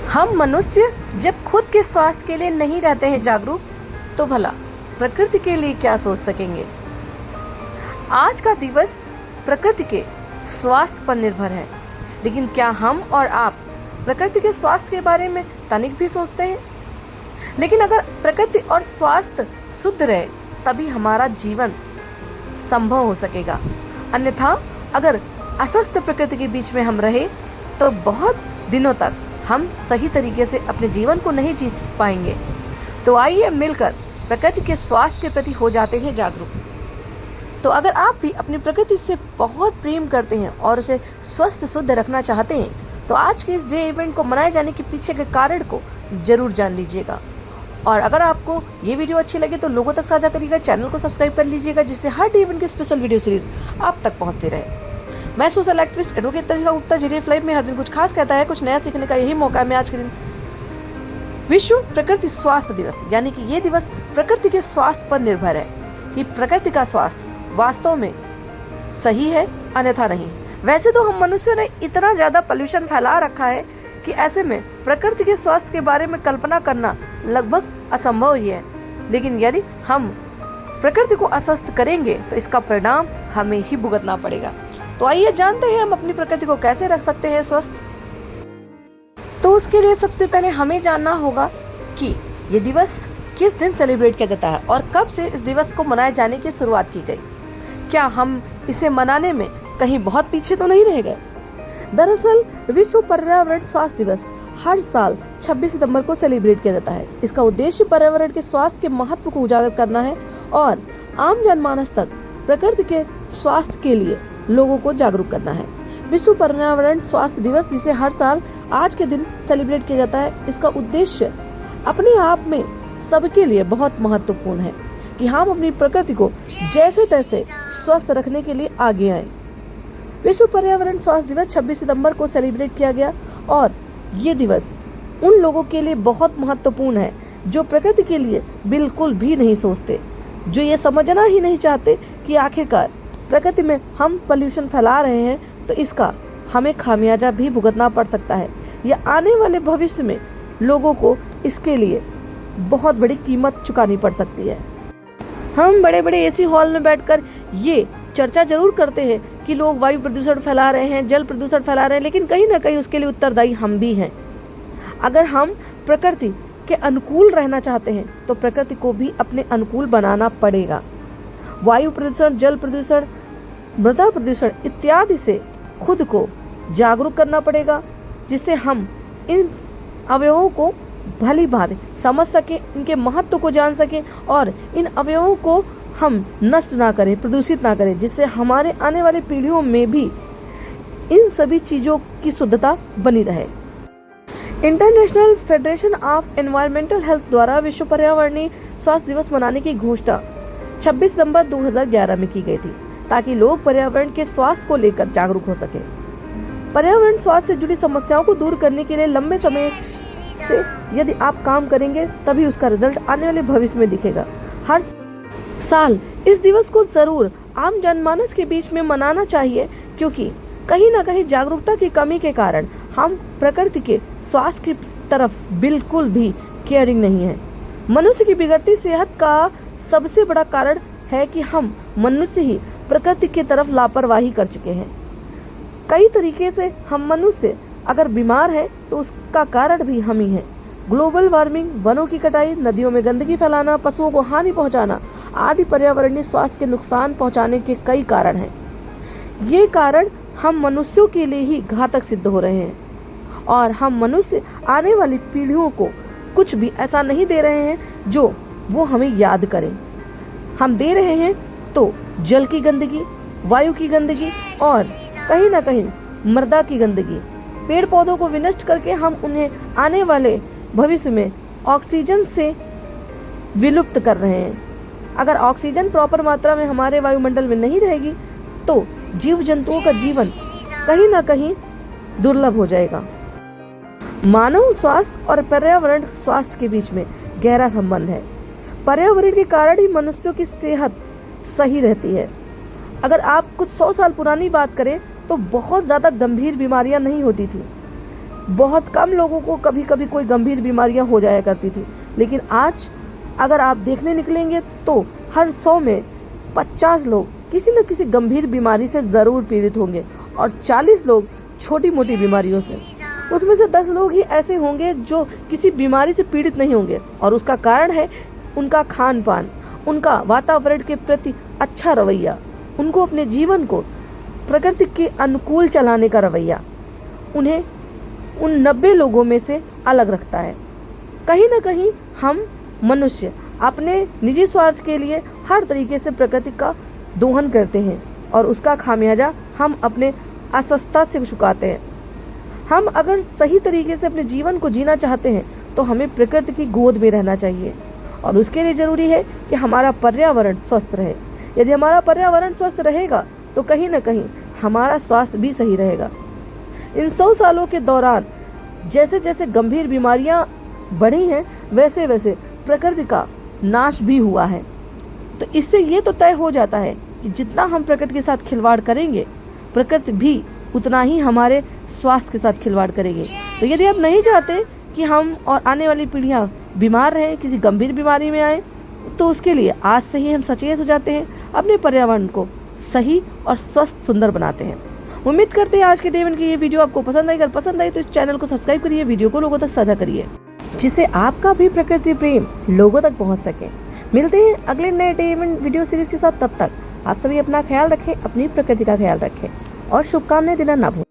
हम मनुष्य जब खुद के स्वास्थ्य के लिए नहीं रहते हैं जागरूक, तो भला प्रकृति के लिए क्या सोच सकेंगे। आज का दिवस प्रकृति के स्वास्थ्य पर निर्भर है, लेकिन क्या हम और आप प्रकृति के स्वास्थ्य के बारे में तनिक भी सोचते हैं? लेकिन अगर प्रकृति और स्वास्थ्य शुद्ध रहे तभी हमारा जीवन संभव हो सकेगा। अन्यथा अगर अस्वस्थ प्रकृति के बीच में हम रहे तो बहुत दिनों तक हम सही तरीके से अपने जीवन को नहीं जी पाएंगे। तो आइए मिलकर प्रकृति के स्वास्थ्य के प्रति हो जाते हैं जागरूक। तो अगर आप भी अपनी प्रकृति से बहुत प्रेम करते हैं और उसे स्वस्थ शुद्ध रखना चाहते हैं तो आज के इस डे इवेंट को मनाए जाने के पीछे के कारण को जरूर जान लीजिएगा। और अगर आपको ये वीडियो अच्छी लगे तो लोगों तक साझा करिएगा, चैनल को सब्सक्राइब कर लीजिएगा, जिससे हर डे इवेंट की स्पेशल वीडियो सीरीज आप तक पहुंचती रहे। मैं social activist advocate Tanishka Gupta GDF live में हर दिन कुछ खास कहता है, कुछ नया सीखने का यही मौका है। मैं आज के दिन विश्व प्रकृति स्वास्थ्य दिवस, यानी कि ये दिवस प्रकृति के स्वास्थ्य पर निर्भर है कि प्रकृति का स्वास्थ्य वास्तव में सही है अन्यथा नहीं। वैसे तो हम मनुष्यों ने इतना ज्यादा पोल्यूशन फैला रखा है कि ऐसे में प्रकृति के स्वास्थ्य के बारे में कल्पना करना लगभग असंभव ही है। लेकिन यदि हम प्रकृति को अस्वस्थ करेंगे तो इसका परिणाम हमें ही भुगतना पड़ेगा। तो आइए जानते हैं हम अपनी प्रकृति को कैसे रख सकते हैं स्वस्थ। तो उसके लिए सबसे पहले हमें जानना होगा कि ये दिवस किस दिन सेलिब्रेट किया जाता है और कब से इस दिवस को मनाए जाने की शुरुआत की गई। क्या हम इसे मनाने में कहीं बहुत पीछे तो नहीं रह गए? दरअसल विश्व पर्यावरण स्वास्थ्य दिवस हर साल 26 सितंबर को सेलिब्रेट किया जाता है। इसका उद्देश्य पर्यावरण के स्वास्थ्य के महत्व को उजागर करना है और आम जनमानस तक प्रकृति के स्वास्थ्य के लिए लोगों को जागरूक करना है। विश्व पर्यावरण स्वास्थ्य दिवस, जिसे हर साल आज के दिन सेलिब्रेट किया जाता है, इसका उद्देश्य अपने आप में सबके लिए बहुत महत्वपूर्ण है कि हम अपनी प्रकृति को जैसे तैसे स्वस्थ रखने के लिए आगे आए। विश्व पर्यावरण स्वास्थ्य दिवस 26 सितंबर को सेलिब्रेट किया गया और ये दिवस उन लोगों के लिए बहुत महत्वपूर्ण है जो प्रकृति के लिए बिल्कुल भी नहीं सोचते, जो ये समझना ही नहीं चाहते कि आखिरकार प्रकृति में हम पोल्यूशन फैला रहे हैं तो इसका हमें खामियाजा भी भुगतना पड़ सकता है या आने वाले भविष्य में लोगों को इसके लिए बहुत बड़ी कीमत चुकानी पड़ सकती है। हम बड़े बड़े एसी हॉल में बैठकर ये चर्चा जरूर करते हैं कि लोग वायु प्रदूषण फैला रहे हैं, जल प्रदूषण फैला रहे हैं, लेकिन कहीं ना कहीं उसके लिए उत्तरदायी हम भी हैं। अगर हम प्रकृति के अनुकूल रहना चाहते हैं तो प्रकृति को भी अपने अनुकूल बनाना पड़ेगा। वायु प्रदूषण, जल प्रदूषण, मृदा प्रदूषण इत्यादि से खुद को जागरूक करना पड़ेगा, जिससे हम इन अवयवों को भली भांति समझ सके, इनके महत्व को जान सके और इन अवयवों को हम नष्ट ना करें, प्रदूषित ना करें, जिससे हमारे आने वाली पीढ़ियों में भी इन सभी चीजों की शुद्धता बनी रहे। International federation of environmental health द्वारा विश्व पर्यावरणीय स्वास्थ्य दिवस मनाने की घोषणा 26 सितंबर 2011 में की गई थी ताकि लोग पर्यावरण के स्वास्थ्य को लेकर जागरूक हो सके। पर्यावरण स्वास्थ्य से जुड़ी समस्याओं को दूर करने के लिए लंबे समय से यदि आप काम करेंगे तभी उसका रिजल्ट आने वाले भविष्य में दिखेगा। हर साल इस दिवस को जरूर आम जनमानस के बीच में मनाना चाहिए, क्योंकि कहीं ना कहीं जागरूकता की कमी के कारण हम प्रकृति के स्वास्थ्य की तरफ बिल्कुल भी केयरिंग नहीं है। मनुष्य की बिगड़ती सेहत का सबसे बड़ा कारण है कि हम मनुष्य ही प्रकृति की तरफ लापरवाही कर चुके हैं। कई तरीके से हम मनुष्य अगर बीमार है तो उसका कारण भी हम ही है। ग्लोबल वार्मिंग, वनों की कटाई, नदियों में गंदगी फैलाना, पशुओं को हानि पहुंचाना आदि पर्यावरणीय स्वास्थ्य के नुकसान पहुंचाने के कई कारण हैं। ये कारण हम मनुष्यों के लिए ही घातक सिद्ध हो रहे हैं और हम मनुष्य आने वाली पीढ़ियों को कुछ भी ऐसा नहीं दे रहे हैं जो वो हमें याद करें। हम दे रहे हैं तो जल की गंदगी, वायु की गंदगी और कहीं ना कहीं मृदा की गंदगी। पेड़ पौधों को विनष्ट करके हम उन्हें आने वाले भविष्य में ऑक्सीजन से विलुप्त कर रहे हैं। अगर ऑक्सीजन प्रॉपर मात्रा में हमारे वायुमंडल में नहीं रहेगी तो जीव जंतुओं का जीवन कहीं ना कहीं दुर्लभ हो जाएगा। मानव स्वास्थ्य और पर्यावरण स्वास्थ्य के बीच में गहरा संबंध है। पर्यावरण के कारण ही मनुष्यों की सेहत सही रहती है। अगर आप कुछ 100 साल पुरानी बात करें तो बहुत ज्यादा गंभीर बीमारियां नहीं होती थी। बहुत कम लोगों को कभी कभी कोई गंभीर बीमारियां हो जाया करती थी, लेकिन आज अगर आप देखने निकलेंगे तो हर 100 में 50 लोग किसी न किसी गंभीर बीमारी से ज़रूर पीड़ित होंगे और 40 लोग छोटी मोटी बीमारियों से। उसमें से 10 लोग ही ऐसे होंगे जो किसी बीमारी से पीड़ित नहीं होंगे, और उसका कारण है उनका खान पान, उनका वातावरण के प्रति अच्छा रवैया, उनको अपने जीवन को प्रकृति के अनुकूल चलाने का रवैया उन्हें उन 90 लोगों में से अलग रखता है। कहीं ना कहीं हम मनुष्य अपने निजी स्वार्थ के लिए हर तरीके से प्रकृति का दोहन करते हैं और उसका खामियाजा हम अपने अस्वस्थता से चुकाते हैं। हम अगर सही तरीके से अपने जीवन को जीना चाहते हैं तो हमें प्रकृति की गोद में रहना चाहिए, और उसके लिए जरूरी है कि हमारा पर्यावरण स्वस्थ रहे। यदि हमारा पर्यावरण स्वस्थ रहेगा तो कहीं ना कहीं हमारा स्वास्थ्य भी सही रहेगा। इन 100 सालों के दौरान जैसे जैसे गंभीर बीमारियां बढ़ी हैं, वैसे वैसे प्रकृति का नाश भी हुआ है। तो इससे ये तो तय हो जाता है कि जितना हम प्रकृति के साथ खिलवाड़ करेंगे, प्रकृति भी उतना ही हमारे स्वास्थ्य के साथ खिलवाड़ करेगी। तो यदि आप नहीं चाहते कि हम और आने वाली पीढ़ियां बीमार रहें, किसी गंभीर बीमारी में आए, तो उसके लिए आज से ही हम सचेत हो जाते हैं, अपने पर्यावरण को सही और स्वस्थ सुंदर बनाते हैं। उम्मीद करते हैं आज के डे 1 की ये वीडियो आपको पसंद आई। अगर पसंद आई तो इस चैनल को सब्सक्राइब करिए, वीडियो को लोगों तक साझा करिए, जिससे आपका भी प्रकृति प्रेम लोगों तक पहुंच सके। मिलते हैं अगले नए डे 1 वीडियो सीरीज के साथ। तब तक आप सभी अपना ख्याल रखें, अपनी प्रकृति का ख्याल रखें और शुभकामनाएं देना ना भूलें।